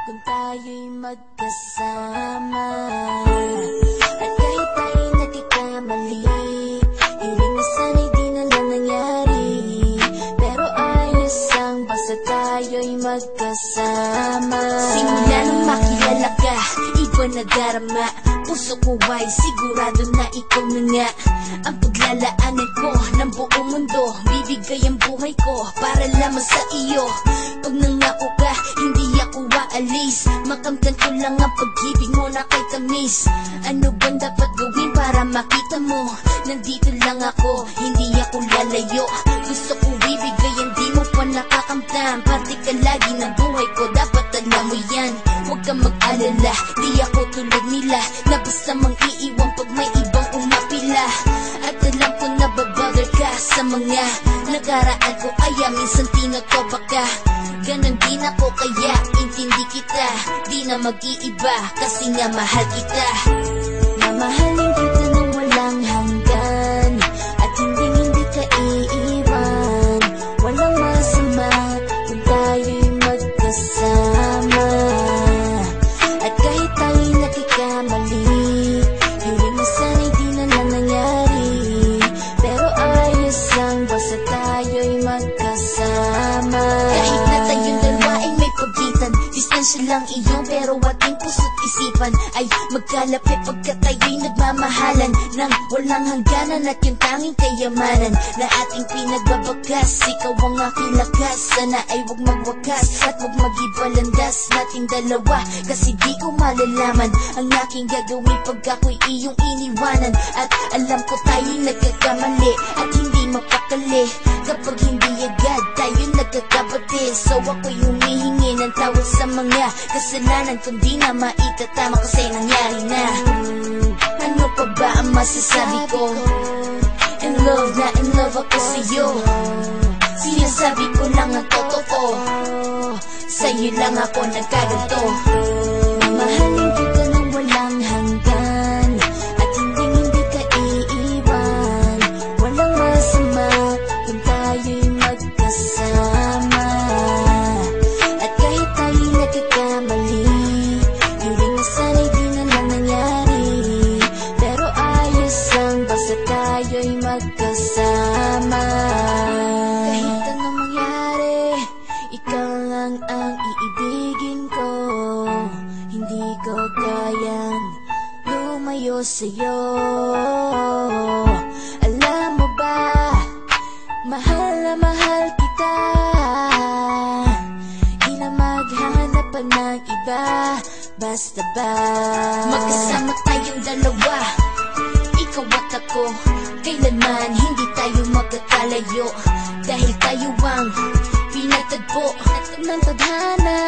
kung tayo'y magkasama. At kahit tayo'y nagkakamali, hiling na sana'y di na lang nangyari. Pero ayos ang basta tayo'y magkasama. Simula nang makilala ka, iba na darama. Puso ko ay sigurado na ikaw na nga ang paglalaanan ko ng buong mundo. Bibigay ang buhay ko para lamang sa iyo. Pag nangako ka, hindi ako aalis. Makamtan ko lang ang pag-ibig mo na kay tamis. Ano bang dapat gawin para makita mo? Nandito lang ako, hindi ako lalayo. Gusto ko bibigay, hindi mo pa nakakamtan. Parte ka lagi ng buhay ko, dapat alam mo yan. Huwag kang mag-alala, di ako tulad nila na basta mang iiwan pag may ibang umapila. At alam ko na babother ka sa mga nakaraan ko, kaya minsan tinotopa ka. Ganon din ako, kaya intindi kita. Di na mag-iiba kasi nga mahal kita. Mamahalin kita nang walang hanggan, at hindi ka iiwan. Walang masama kung tayo'y magkasama. At kahit tayo'y nagkakamali, hiling na sana'y di na lang nangyari. Pero ayos lang basta tayo'y magkasama. Kahit na tayong dalawa ay may pagitan, distansya lang iyon pero ating puso't isipan ay magkalapit pagkat tayo'y nagmamahalan ng walang hangganan. At yung tanging kayamanan na ating pinagbabagas, ikaw ang aking lakas. Sana ay huwag magwakas at huwag mag-ibalandas nating dalawa, kasi di ko malalaman ang aking gagawin pag ako'y iyong iniwanan. At alam ko tayo'y nagkakamali at hindi mapakali kapag hindi agad tayo'y nagkakabati. So ako'y humihingi ng tawad sa mga kasalanan kung di na maitatama kasi nangyari na. Ano pa ba ang masasabi ko? In love na in love ako sa'yo. Sinasabi ko lang ang totoo, sa'yo lang ako nagkaganto. Mamahalin kita nang walang hanggan, at hindi ka iiwan. Walang masama kung tayo'y magkasama. At kahit tayo'y nagkakamali, hiling na sana'y di na lang nangyari. Pero ayos lang basta tayo'y magkasama. Kahit anong mangyari, ikaw lang ang iibigin ko. Hindi ko kayang lumayo sa'yo. Alam mo ba, mahal na mahal kita. Di na maghanap pa ng iba, basta ba magkasama tayong dalawa, ikaw at ako. Kailanman hindi tayo magkakalayo, dahil tayo ang pinagtagpo ng tadhana.